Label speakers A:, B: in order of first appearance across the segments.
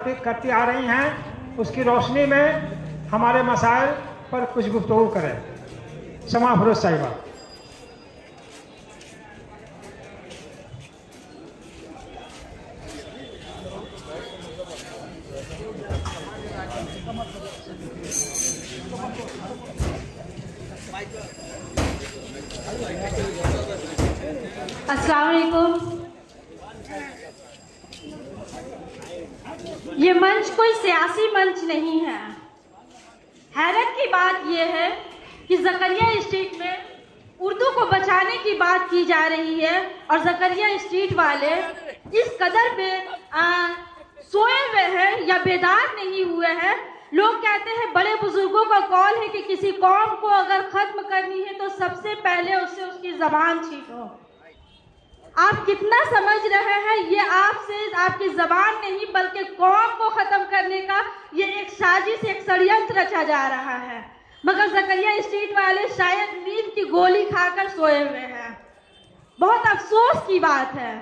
A: करती आ रही हैं, उसकी रोशनी में हमारे मसाइल पर कुछ गुफ्तगू करें। समा फरोज साहिबा।
B: अस्सलाम वालेकुम। ये मंच कोई सियासी मंच नहीं है। हैरत की बात यह है कि ज़करिया स्ट्रीट में उर्दू को बचाने की बात की जा रही है और ज़करिया स्ट्रीट वाले इस कदर पे सोए हुए हैं या बेदार नहीं हुए हैं। लोग कहते हैं, बड़े बुजुर्गों का कौल है कि किसी कौम को अगर ख़त्म करनी है तो सबसे पहले उससे उसकी ज़बान छीनो। आप कितना समझ रहे हैं, ये आपसे आपकी ज़बान नहीं बल्कि कौम को ख़त्म करने का ये एक साजिश, एक षड्यंत्र रचा जा रहा है। मगर ज़करिया स्ट्रीट वाले शायद नींद की गोली खाकर सोए हुए हैं। बहुत अफसोस की बात है।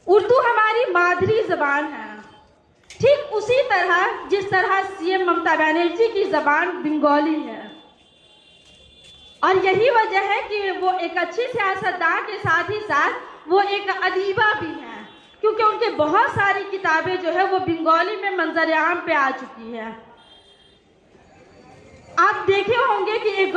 B: उर्दू हमारी मादरी ज़बान है, ठीक उसी तरह जिस तरह सीएम ममता बनर्जी की ज़बान बंगाली है। और यही वजह है कि वो एक अच्छी सियासतदान के साथ ही साथ वो एक अदीबा भी हैं, क्योंकि उनके बहुत सारी किताबें जो है वो बंगाली में मंजर आम पे आ चुकी है। आप देखे होंगे कि एक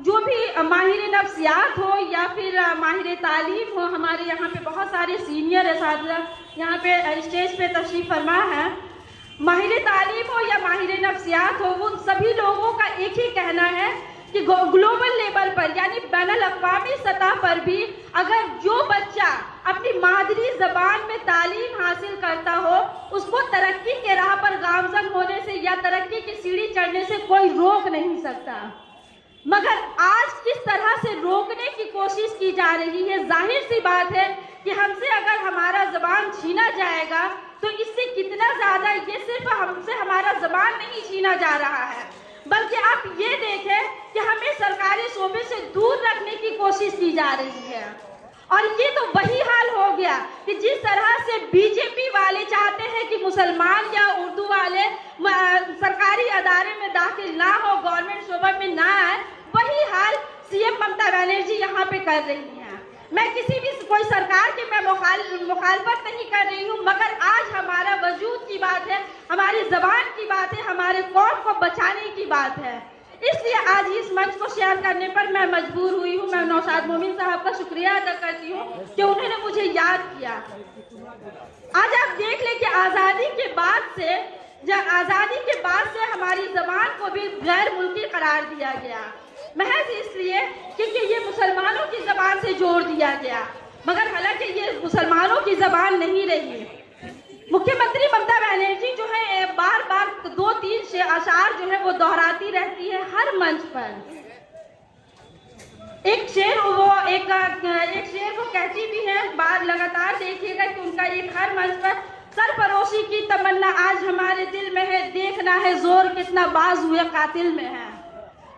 B: जो भी माहिर नफ्सियात हो या फिर माहिर तालीम हो, हमारे यहाँ पे बहुत सारे सीनियर असातिज़ा यहाँ पे स्टेज पे तशरीफ़ फरमा है। माहिर तालीम हो या माहिर नफ्सियात हो, उन सभी लोगों का एक ही कहना है कि ग्लोबल लेवल पर यानी बैनुल अक़वामी सतह पर भी अगर जो बच्चा अपनी मादरी ज़बान में तालीम हासिल करता हो, उसको तरक्की के राह पर गामज़न होने से या तरक्की की सीढ़ी चढ़ने से कोई रोक नहीं सकता। मगर आज किस तरह से रोकने की कोशिश की जा रही है। जाहिर सी बात है कि हमसे अगर हमारा ज़बान छीना जाएगा तो इससे कितना ज़्यादा, ये सिर्फ हमसे हमारा ज़बान नहीं छीना जा रहा है, बल्कि आप ये देखें कि हमें सरकारी शोबे से दूर रखने की कोशिश की जा रही है। और ये तो वही हाल हो गया कि जिस तरह से बीजेपी वाले चाहते हैं कि मुसलमान या उर्दू वाले सरकारी अदारे में दाखिल ना हो, गवर्नमेंट शोबे में ना आए, वही हाल सीएम ममता बनर्जी यहाँ पे कर रही हैं। मैं किसी भी कोई सरकार की मैं मुखालफत नहीं कर रही हूँ, मगर आज हमारा वजूद की बात है, हमारी ज़बान की बात है, हमारे कौम को बचाने की बात है। इसलिए आज इस मंच को शेयर करने पर मैं मजबूर हुई हूँ। मैं नौशाद मोमिन साहब का शुक्रिया अदा करती हूँ कि उन्होंने मुझे याद किया। आज आप देख लें कि आज़ादी के बाद से हमारी ज़बान को भी गैर मुल्की करार दिया गया, महज इसलिए क्योंकि ये मुसलमानों की ज़बान से जोड़ दिया गया, मगर हालांकि ये मुसलमानों की ज़बान नहीं रही। मुख्यमंत्री ममता बनर्जी जो है बार बार 2-3 अशार जो है वो दोहराती रहती है हर मंच पर। एक शेर वो कहती भी है, बार लगातार देखिएगा कि उनका एक हर मंच पर सरफरोशी की तमन्ना आज हमारे दिल में है, देखना है जोर कितना बाज हुए कातिल में है।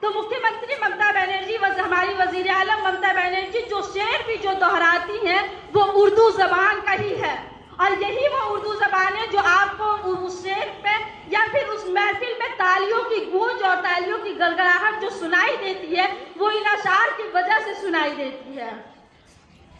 B: तो मुख्यमंत्री ममता बनर्जी हमारी वजीर आलम ममता बनर्जी जो शेर भी जो दोहराती हैं वो उर्दू ज़बान का ही है। और यही वो उर्दू ज़बान है जो आपको उस शेर पे या फिर उस महफिल में तालियों की गूंज और तालियों की गड़गड़ाहट जो सुनाई देती है, वो इन अशार की वजह से सुनाई देती है।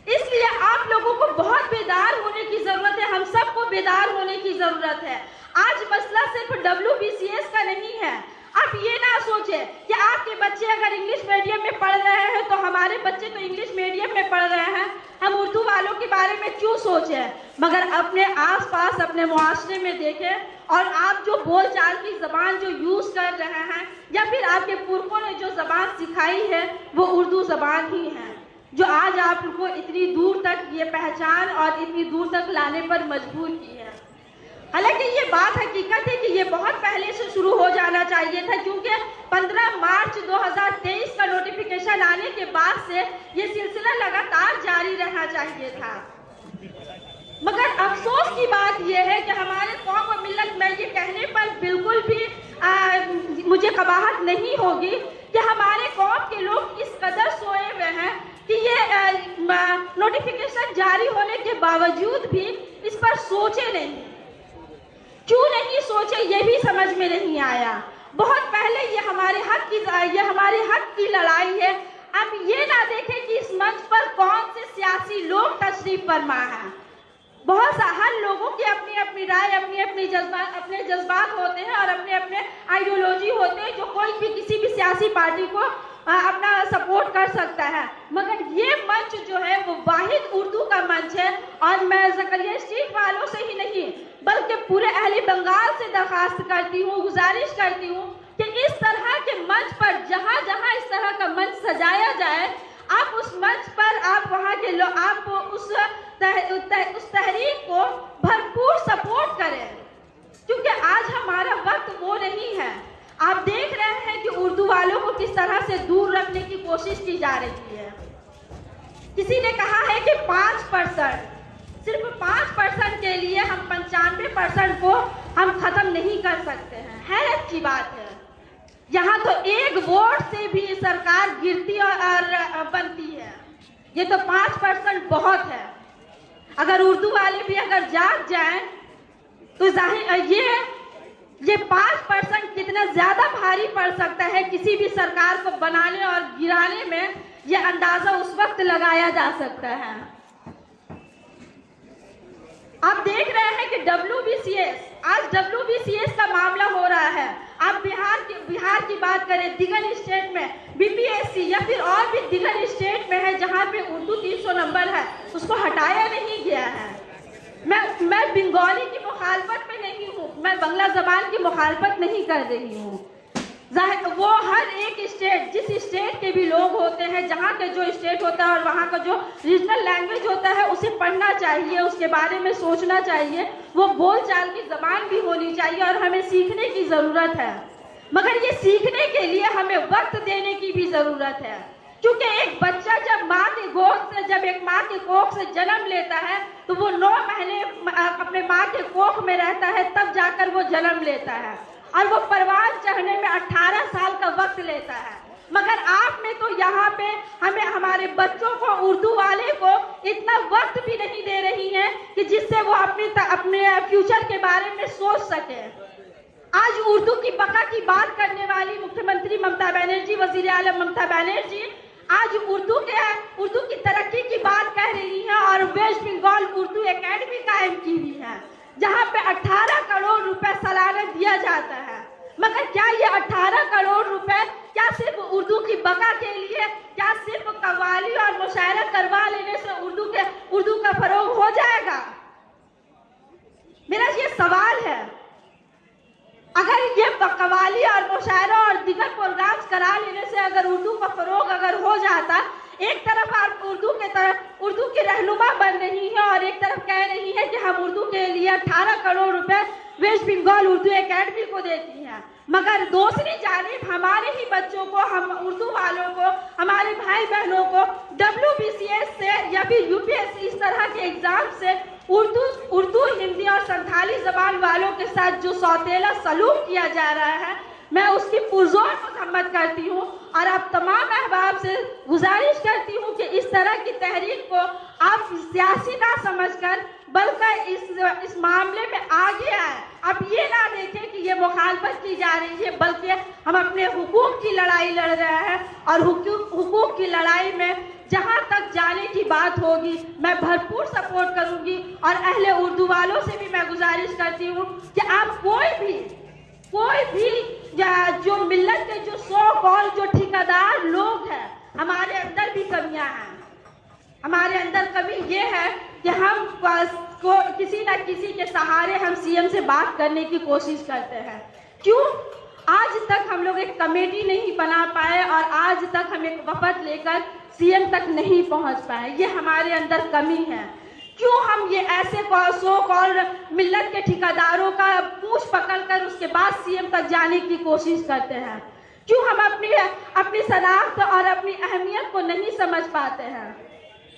B: इसलिए आप लोगों को बहुत बेदार होने की ज़रूरत है, हम सबको बेदार होने की ज़रूरत है। आज मसला सिर्फ WBCS का नहीं है। आप ये ना सोचें कि आपके बच्चे अगर इंग्लिश मीडियम में पढ़ रहे हैं तो हमारे बच्चे तो इंग्लिश मीडियम में पढ़ रहे हैं, हम उर्दू वालों के बारे में क्यों सोचें। मगर अपने आसपास अपने मुआशरे में देखें और आप जो बोलचाल की ज़बान जो यूज़ कर रहे हैं या फिर आपके पुरखों ने जो ज़बान सिखाई है वो उर्दू ज़बान ही है, जो आज आपको इतनी दूर तक ये पहचान और इतनी दूर तक लाने पर मजबूर की है। हालांकि ये बात हकीकत है कि ये बहुत पहले से शुरू हो जाना चाहिए था, क्योंकि 15 मार्च 2023 का नोटिफिकेशन आने के बाद से ये सिलसिला लगातार जारी रहना चाहिए था। मगर अफसोस की बात यह है कि हमारे कौम और मिल्लत में ये कहने पर बिल्कुल भी मुझे कबाहत नहीं होगी कि हमारे कौम के लोग इस कदर सोए हुए हैं कि ये नोटिफिकेशन जारी होने के बावजूद भी इस पर सोचे नहीं। क्यों नहीं सोचे, ये भी समझ में नहीं आया। बहुत पहले ये हमारे हक की लड़ाई है। अब ये ना देखें कि इस मंच पर कौन से सियासी लोग तशरीफ फरमा है। बहुत हर लोगों की अपनी अपनी राय, अपने जज्बात होते हैं और अपने अपने आइडियोलॉजी होते हैं, जो कोई भी किसी भी सियासी पार्टी को अपना सपोर्ट कर सकता है। मगर ये मंच जो है वो वाहिद उर्दू का मंच है। और मैं ज़करिया स्ट्रीट वालों से ही नहीं बल्कि पूरे अहले बंगाल से दरखास्त करती हूँ, गुजारिश करती हूँ कि इस तरह के मंच पर जहाँ जहाँ इस तरह का मंच सजाया जाए, आप उस मंच पर आप वहाँ के लोग आप उस तहरीक को भरपूर सपोर्ट करें, क्योंकि आज हमारा वक्त वो नहीं है। आप देख रहे हैं कि उर्दू वालों को किस तरह से दूर रखने की कोशिश की जा रही है। किसी ने कहा है कि 5%, सिर्फ 5% के लिए हम 95% को हम खत्म नहीं कर सकते हैं। हैरत की बात है, यहाँ तो एक वोट से भी सरकार गिरती और बनती है। ये तो 5% बहुत है। अगर उर्दू वाले भी अगर जाग जाएं तो जाहिर ये 5% कितना ज्यादा भारी पड़ सकता है किसी भी सरकार को बनाने और गिराने में, ये अंदाजा उस वक्त लगाया जा सकता है। आप देख रहे हैं कि आज WBCS का मामला हो रहा है। आप बिहार की बात करें, दिगर स्टेट में BPSC या फिर और भी दिगर स्टेट में है जहां पे उर्दू 300 नंबर है, उसको हटाया नहीं गया है। मैं बंगाली की मुखालफत में नहीं हूँ, मैं बांग्ला ज़बान की मुखालफत नहीं कर रही हूँ। वो हर एक स्टेट, जिस स्टेट के भी लोग होते हैं, जहाँ के जो स्टेट होता है और वहाँ का जो रीजनल लैंग्वेज होता है, उसे पढ़ना चाहिए, उसके बारे में सोचना चाहिए। वो बोलचाल की ज़बान भी होनी चाहिए और हमें सीखने की ज़रूरत है। मगर ये सीखने के लिए हमें वक्त देने की भी ज़रूरत है, क्योंकि एक बच्चा जब एक माँ के कोख से जन्म लेता है तो वो 9 महीने अपने माँ के कोख में रहता है, तब जाकर वो जन्म लेता है और वो परवान चढ़ने में 18 साल का वक्त लेता है। मगर आपने तो यहाँ पे हमारे बच्चों को, उर्दू वाले को इतना वक्त भी नहीं दे रही है कि जिससे वो अपने फ्यूचर के बारे में सोच सके। आज उर्दू की बका की बात करने वाली मुख्यमंत्री ममता बनर्जी, वजीर आलम ममता बनर्जी आज उर्दू की तरक्की की बात कह रही है और वेस्ट बंगाल उर्दू एकेडमी कायम की हुई है, जहां पे 18 करोड़ रुपए सालाना दिया जाता है। मगर क्या ये 18 करोड़ रुपए क्या सिर्फ उर्दू की बका के लिए, क्या सिर्फ कव्वाली और मुशायरा करवा लेने से उर्दू का फरोग हो जाएगा? मेरा ये सवाल है। अगर ये कव्वाली और मुशायरा और दीगर प्रोग्राम्स करा लेने से अगर उर्दू का फरोग अगर हो जाता, एक तरफ आप उर्दू की रहनुमा बन रही है और एक तरफ कह रही है कि हम उर्दू के लिए 18 करोड़ रुपए वेस्ट बंगाल उर्दू एकेडमी को देती है, मगर दूसरी जानिब हमारे ही बच्चों को, हम उर्दू वालों को, हमारे भाई बहनों को WBCS से या फिर UPSC इस तरह के एग्जाम से उर्दू, हिंदी और संथाली जबान वालों के साथ जो सौतेला सलूक किया जा रहा है, मैं उसकी पुरजोर मजम्मत करती हूँ और आप तमाम अहबाब से गुजारिश करती हूँ कि इस तरह की तहरीक को आप सियासी ना समझकर बल्कि इस मामले में आगे आए। आप ये ना देखें कि ये मुखालफत की जा रही है, बल्कि हम अपने हुकूक की लड़ाई लड़ रहे हैं और हुकूक की लड़ाई में जहाँ तक जाने की बात होगी मैं भरपूर सपोर्ट करूँगी। और अहले उर्दू वालों से भी मैं गुजारिश करती हूँ कि आप कोई भी जो मिल्लत के जो सो कॉल जो ठेकेदार लोग हैं, हमारे अंदर भी कमियां हैं। हमारे अंदर कमी ये है कि हम किसी न किसी के सहारे हम CM से बात करने की कोशिश करते हैं। क्यों? आज तक हम लोग एक कमेटी नहीं बना पाए और आज तक हम एक वफद लेकर CM तक नहीं पहुंच पाए। ये हमारे अंदर कमी है। क्यों हम ये ऐसे सो कॉल मिल्लत के ठेकेदारों का पूंछ पकड़कर उसके बाद CM तक जाने की कोशिश करते हैं? क्यों हम अपनी शनाख्त और अपनी अहमियत को नहीं समझ पाते हैं?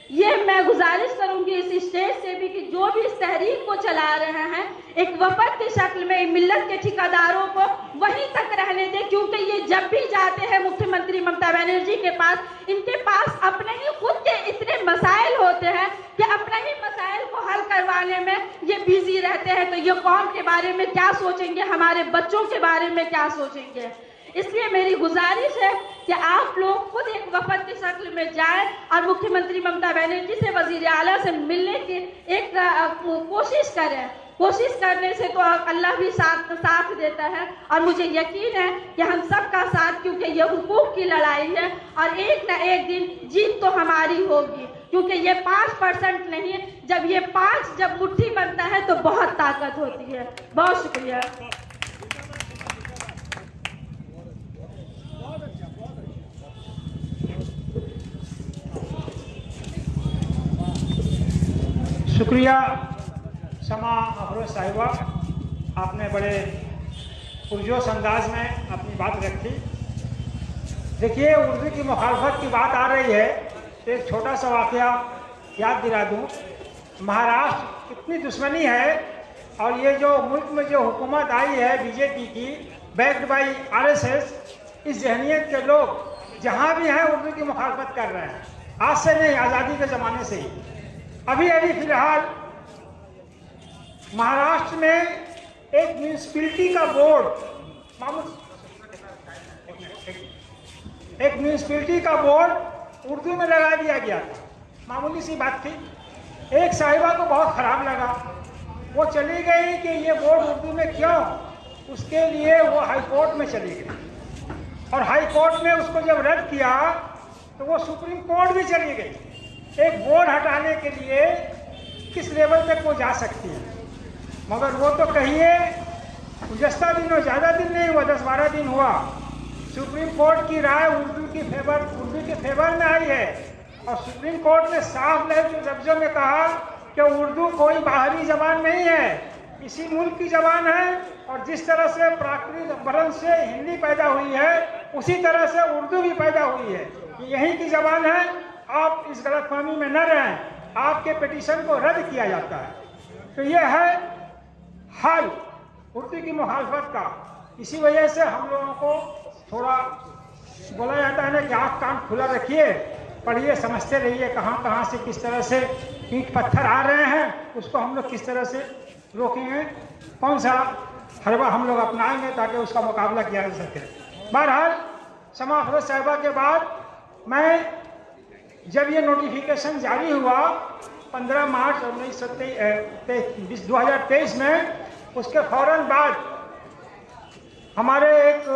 B: ये मैं गुजारिश करूंगी इस स्टेज से भी कि जो भी इस तहरीक को चला रहे हैं एक वफद की शक्ल में मिल्लत के ठेकेदारों को वहीं तक रहने दें, क्योंकि ये जब भी जाते हैं मुख्यमंत्री ममता बनर्जी के पास, इनके पास अपने ही खुद के इतने मसाइल होते हैं कि अपने ही मसाइल को हल करवाने में ये बिजी रहते हैं। तो ये कौम के बारे में क्या सोचेंगे, हमारे बच्चों के बारे में क्या सोचेंगे। इसलिए मेरी गुजारिश है कि आप लोग खुद एक वफद की शक्ल में जाएं और मुख्यमंत्री ममता बनर्जी से, वजीर आला से मिलने की एक कोशिश करें। कोशिश करने से तो अल्लाह भी साथ देता है और मुझे यकीन है कि हम सबका साथ, क्योंकि ये हुकूक की लड़ाई है और एक न एक दिन जीत तो हमारी होगी, क्योंकि ये 5% नहीं, जब ये 5 जब मुट्ठी बनता है तो बहुत ताकत होती है। बहुत शुक्रिया।
A: शुक्रिया शमा अफरोज साहिबा, आपने बड़े पुरजोश अंदाज में अपनी बात रखी। देखिए, उर्दू की मुखालफत की बात आ रही है, एक छोटा सा वाक़या याद दिला दूँ। महाराष्ट्र कितनी दुश्मनी है और ये जो मुल्क में जो हुकूमत आई है बीजेपी की, बैक्ड बाई आरएसएस, इस जहनीत के लोग जहाँ भी हैं उर्दू की मुखालफत कर रहे हैं। आज से नहीं, आज़ादी के ज़माने से ही। अभी फिलहाल महाराष्ट्र में एक म्यूनिसिपैलिटी का बोर्ड, एक म्यूनिसिपैलिटी का बोर्ड उर्दू में लगा दिया गया था। मामूली सी बात थी। एक साहिबा को बहुत ख़राब लगा, वो चली गई कि ये बोर्ड उर्दू में क्यों, उसके लिए वो हाई कोर्ट में चली गई और हाई कोर्ट ने उसको जब रद्द किया तो वो सुप्रीम कोर्ट भी चली गई। एक बोर्ड हटाने के लिए किस लेवल तक वो जा सकती है। मगर वो तो कहिए गुज़श्ता दिनों, ज़्यादा दिन नहीं हुआ, 10-12 दिन हुआ, सुप्रीम कोर्ट की राय उर्दू के फेवर में आई है और सुप्रीम कोर्ट ने साफ लफ्ज़ों में कहा कि उर्दू कोई बाहरी ज़बान नहीं है, इसी मुल्क की ज़बान है और जिस तरह से प्राकृतिक बरन से हिंदी पैदा हुई है उसी तरह से उर्दू भी पैदा हुई है, यहीं की ज़बान है। आप इस गलतफहमी में न रहें, आपके पिटीशन को रद्द किया जाता है। तो यह है हाल उर्दू की मुखालफत का। इसी वजह से हम लोगों को थोड़ा बोला जाता है ना कि आँख कान खुला रखिए, पढ़िए, समझते रहिए, कहाँ से किस तरह से ईंट पत्थर आ रहे हैं, उसको हम लोग किस तरह से रोकेंगे, कौन सा हरबा हम लोग अपनाएंगे ताकि उसका मुकाबला किया जा सके। बहरहाल शमा अफरोज साहिबा के बाद मैं जब ये नोटिफिकेशन जारी हुआ 15 मार्च 2023 में, उसके फ़ौरन बाद हमारे एक